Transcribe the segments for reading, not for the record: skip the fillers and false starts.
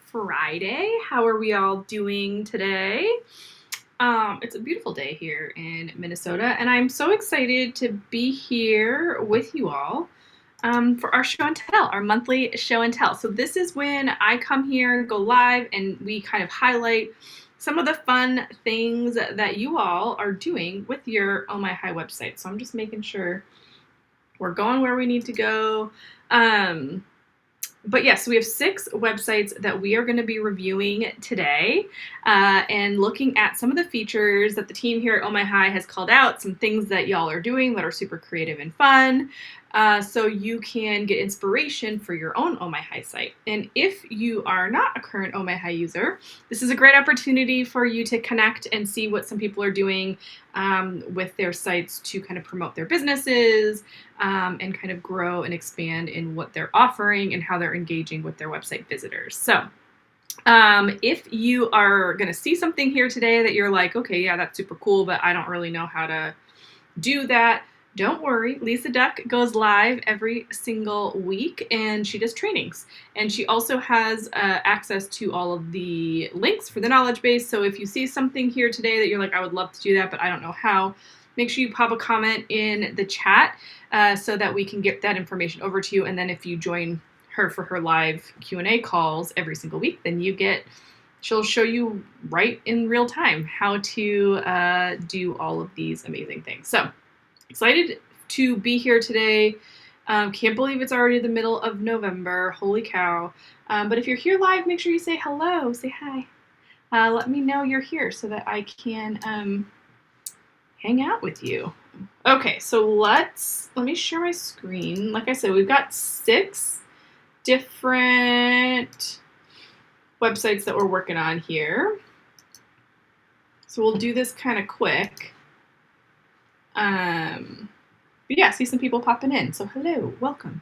Friday. How are we all doing today? It's a beautiful day here in Minnesota, and I'm so excited to be here with you all for our show and tell, our monthly show and tell. So this is when I come here, go live, and we kind of highlight some of the fun things that you all are doing with your Oh My High website. So I'm just making sure we're going where we need to go. But yes, we have 6 websites that we are going to be reviewing today and looking at some of the features that the team here at Oh My High has called out, some things that y'all are doing that are super creative and fun, so you can get inspiration for your own Oh My High site. And if you are not a current Oh My High user, this is a great opportunity for you to connect and see what some people are doing with their sites to kind of promote their businesses and kind of grow and expand in what they're offering and how they're engaging with their website visitors. So if you are going to see something here today that you're like, okay, yeah, that's super cool, but I don't really know how to do that, don't worry. Lisa Duck goes live every single week and she does trainings. And she also has access to all of the links for the knowledge base. So if you see something here today that you're like, I would love to do that, but I don't know how, make sure you pop a comment in the chat so that we can get that information over to you. And then if you join her for her live Q&A calls every single week, then she'll show you right in real time how to do all of these amazing things. So excited to be here today. Can't believe it's already the middle of November. Holy cow. But if you're here live, make sure you say hello, say hi. Let me know you're here so that I can hang out with you. Okay, so let me share my screen. Like I said, we've got 6 different websites that we're working on here. So we'll do this kind of quick. But yeah, see some people popping in. So hello, welcome.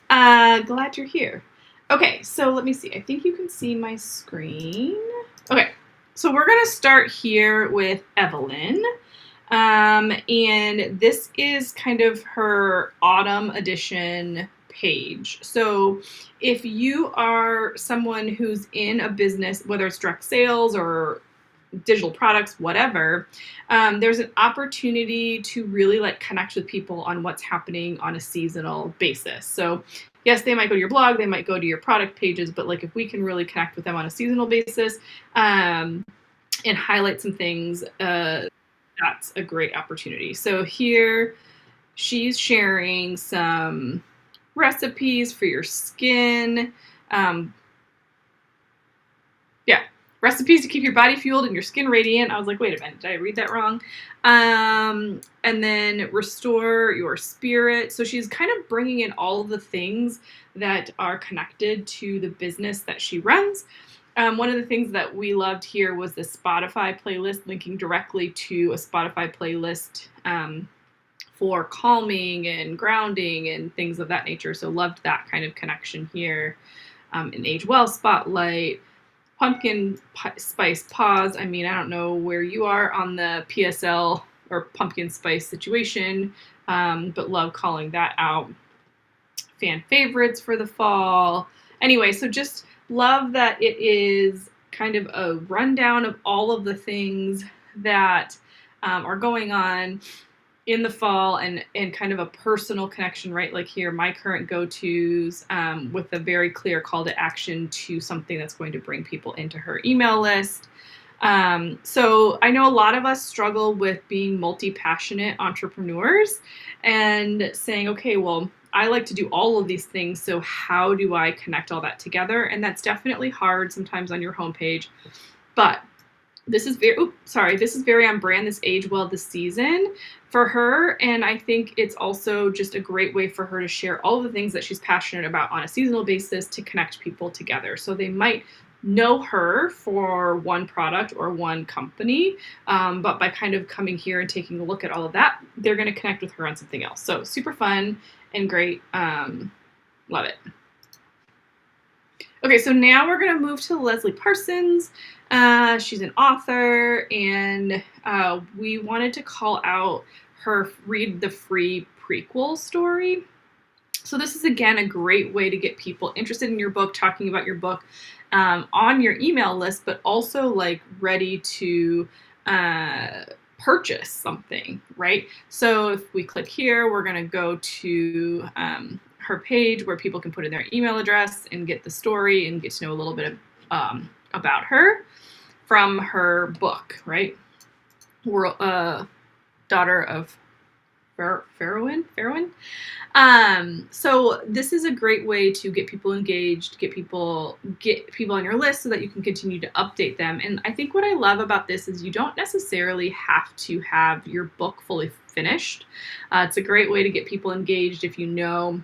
Glad you're here. Okay, so let me see. I think you can see my screen. Okay, so we're gonna start here with Evelyn. And this is kind of her autumn edition page. So if you are someone who's in a business, whether it's direct sales or digital products, whatever, there's an opportunity to really connect with people on what's happening on a seasonal basis. So yes, they might go to your blog, they might go to your product pages, but if we can really connect with them on a seasonal basis and highlight some things, that's a great opportunity. So here she's sharing some recipes for your skin. Recipes to keep your body fueled and your skin radiant. I was like, wait a minute, did I read that wrong? And then restore your spirit. So she's kind of bringing in all of the things that are connected to the business that she runs. One of the things that we loved here was the Spotify playlist, linking directly to a Spotify playlist for calming and grounding and things of that nature. So loved that kind of connection here. An Age Well spotlight, pumpkin spice pause. I mean, I don't know where you are on the PSL or pumpkin spice situation, but love calling that out. Fan favorites for the fall. Anyway, so just love that it is kind of a rundown of all of the things that are going on in the fall and kind of a personal connection, right? Like here, my current go-tos with a very clear call to action to something that's going to bring people into her email list. So I know a lot of us struggle with being multi-passionate entrepreneurs and saying, okay, well, I like to do all of these things, so how do I connect all that together? And that's definitely hard sometimes on your homepage, but this is very on brand, this Age Well this season for her. And I think it's also just a great way for her to share all of the things that she's passionate about on a seasonal basis to connect people together. So they might know her for one product or one company, but by kind of coming here and taking a look at all of that, they're going to connect with her on something else. So super fun and great. Love it. Okay, so now we're going to move to Leslie Parsons. She's an author, and we wanted to call out her Read the Free prequel story. So this is, again, a great way to get people interested in your book, talking about your book, on your email list, but also like ready to purchase something, right? So if we click here, we're going to go to her page where people can put in their email address and get the story and get to know a little bit about her from her book, right? Daughter of Farewin. So this is a great way to get people engaged, get people on your list so that you can continue to update them. And I think what I love about this is you don't necessarily have to have your book fully finished. It's a great way to get people engaged if you know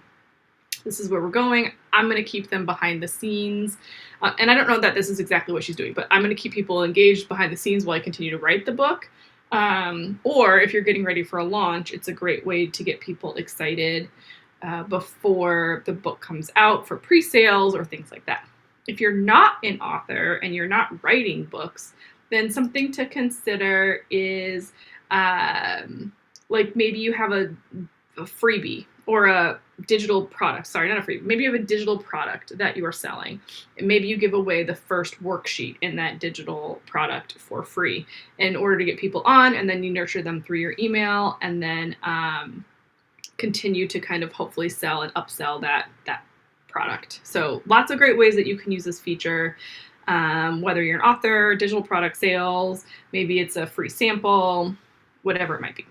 this is where we're going. I'm going to keep them behind the scenes. And I don't know that this is exactly what she's doing, but I'm going to keep people engaged behind the scenes while I continue to write the book. Or if you're getting ready for a launch, it's a great way to get people excited before the book comes out for pre-sales or things like that. If you're not an author and you're not writing books, then something to consider is like maybe you have a freebie or a digital product. Sorry, not a freebie. Maybe you have a digital product that you are selling, and maybe you give away the first worksheet in that digital product for free in order to get people on, and then you nurture them through your email, and then continue to kind of hopefully sell and upsell that product. So lots of great ways that you can use this feature. Whether you're an author, digital product sales, maybe it's a free sample, whatever it might be.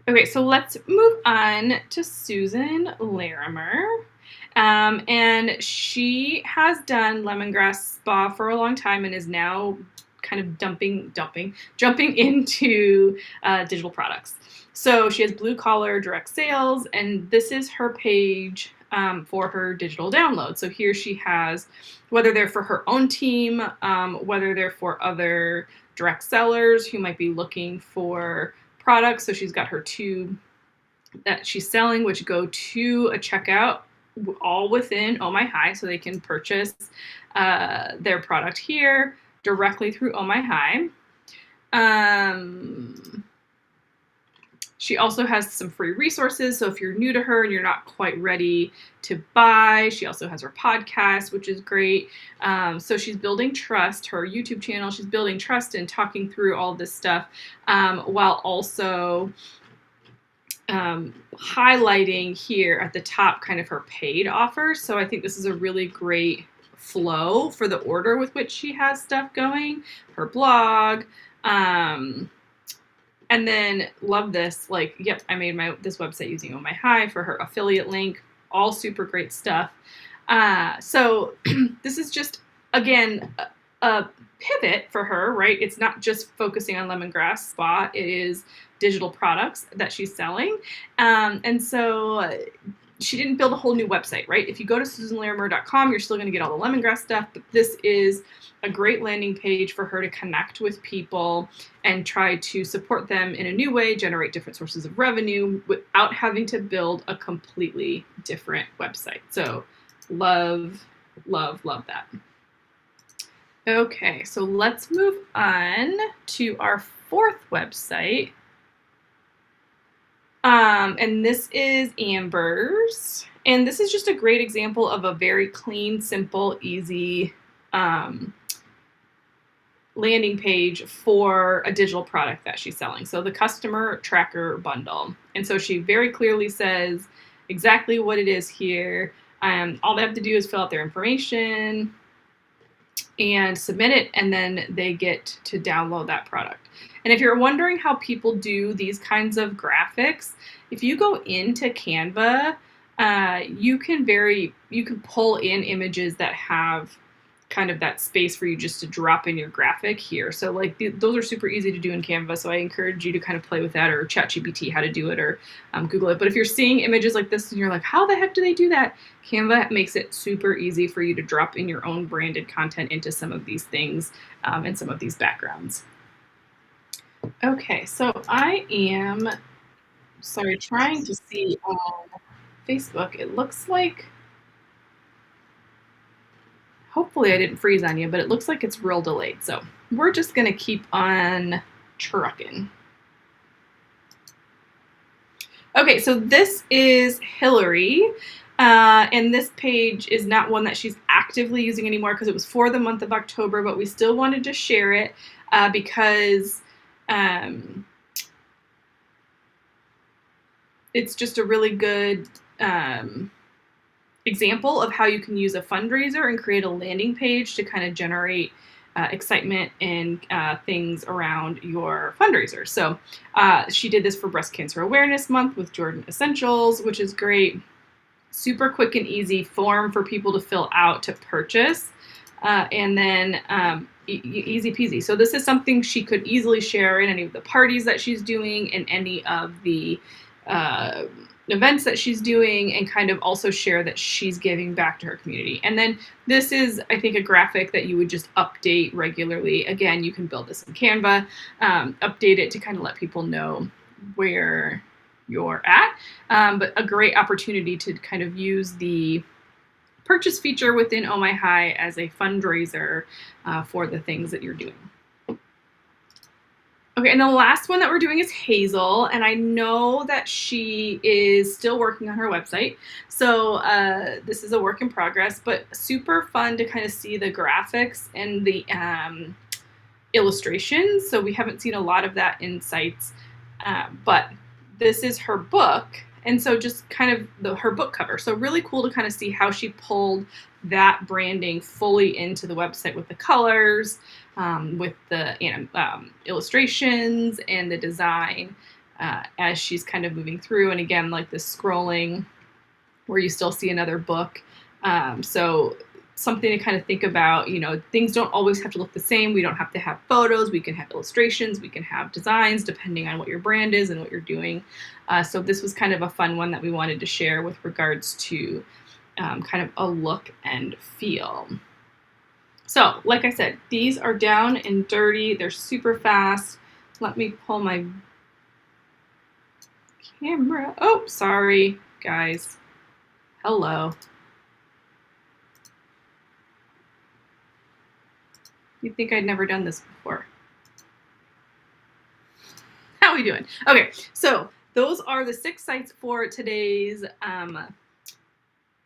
Okay, so let's move on to Susan Larimer. And she has done Lemongrass Spa for a long time and is now kind of jumping into digital products. So she has blue collar direct sales, and this is her page for her digital download. So here she has, whether they're for her own team, whether they're for other direct sellers who might be looking for products. So she's got her two that she's selling, which go to a checkout all within Oh My High, so they can purchase their product here directly through Oh My High. She also has some free resources. So if you're new to her and you're not quite ready to buy, she also has her podcast, which is great. So she's building trust, her YouTube channel, she's building trust and talking through all this stuff while also highlighting here at the top kind of her paid offers. So I think this is a really great flow for the order with which she has stuff going, her blog, and then love this, like, yep, I made this website using Oh My High for her affiliate link, all super great stuff. So this is just, again, a pivot for her, right? It's not just focusing on Lemongrass Spa, it is digital products that she's selling. And so she didn't build a whole new website, right? If you go to SusanLarimer.com, you're still going to get all the Lemongrass stuff, but this is a great landing page for her to connect with people and try to support them in a new way, generate different sources of revenue without having to build a completely different website. So love, love, love that. Okay, so let's move on to our fourth website. And this is Amber's. And this is just a great example of a very clean, simple, easy landing page for a digital product that she's selling. So the customer tracker bundle. And so she very clearly says exactly what it is here. All they have to do is fill out their information and submit it, and then they get to download that product. And if you're wondering how people do these kinds of graphics, if you go into Canva, you can pull in images that have kind of that space for you just to drop in your graphic here. So like those are super easy to do in Canva. So I encourage you to kind of play with that, or ChatGPT how to do it, or Google it. But if you're seeing images like this and you're like, how the heck do they do that? Canva makes it super easy for you to drop in your own branded content into some of these things and some of these backgrounds. Okay, so I am, trying to see on Facebook. It looks like, hopefully I didn't freeze on you, but it looks like it's real delayed. So we're just going to keep on trucking. Okay, so this is Hillary. And this page is not one that she's actively using anymore because it was for the month of October, but we still wanted to share it because it's just a really good example of how you can use a fundraiser and create a landing page to kind of generate excitement and things around your fundraiser. So she did this for Breast Cancer Awareness Month with Jordan Essentials, which is great. Super quick and easy form for people to fill out to purchase. And then easy peasy. So this is something she could easily share in any of the parties that she's doing, in any of the events that she's doing, and kind of also share that she's giving back to her community. And then this is, I think, a graphic that you would just update regularly. Again, you can build this in Canva, update it to kind of let people know where you're at, but a great opportunity to kind of use the purchase feature within Oh My High as a fundraiser for the things that you're doing. Okay, and the last one that we're doing is Hazel, and I know that she is still working on her website, so this is a work in progress, but super fun to kind of see the graphics and the illustrations. So we haven't seen a lot of that in sites, but this is her book, and so just kind of her book cover. So really cool to kind of see how she pulled that branding fully into the website with the colors, with the illustrations and the design as she's kind of moving through. And again, like this scrolling where you still see another book. So something to kind of think about, things don't always have to look the same. We don't have to have photos. We can have illustrations. We can have designs depending on what your brand is and what you're doing. So this was kind of a fun one that we wanted to share with regards to kind of a look and feel. So, like I said, these are down and dirty. They're super fast. Let me pull my camera. Oh, sorry, guys. Hello. You'd think I'd never done this before. How are we doing? Okay, so those are the 6 sites for today's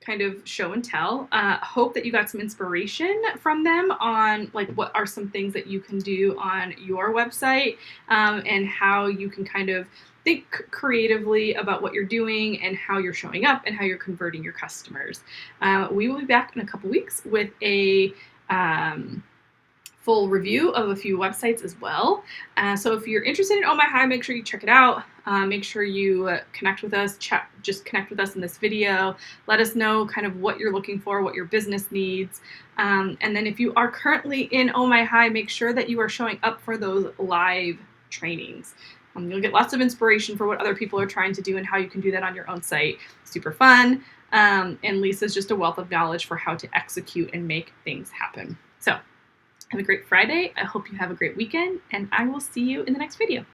kind of show and tell. Hope that you got some inspiration from them on like what are some things that you can do on your website, and how you can kind of think creatively about what you're doing and how you're showing up and how you're converting your customers. We will be back in a couple weeks with a full review of a few websites as well. So if you're interested in Oh My High, make sure you check it out. Make sure you connect with us, just connect with us in this video. Let us know kind of what you're looking for, what your business needs. And then if you are currently in Oh My High, make sure that you are showing up for those live trainings. You'll get lots of inspiration for what other people are trying to do and how you can do that on your own site. Super fun. And Lisa's just a wealth of knowledge for how to execute and make things happen. So have a great Friday. I hope you have a great weekend, and I will see you in the next video.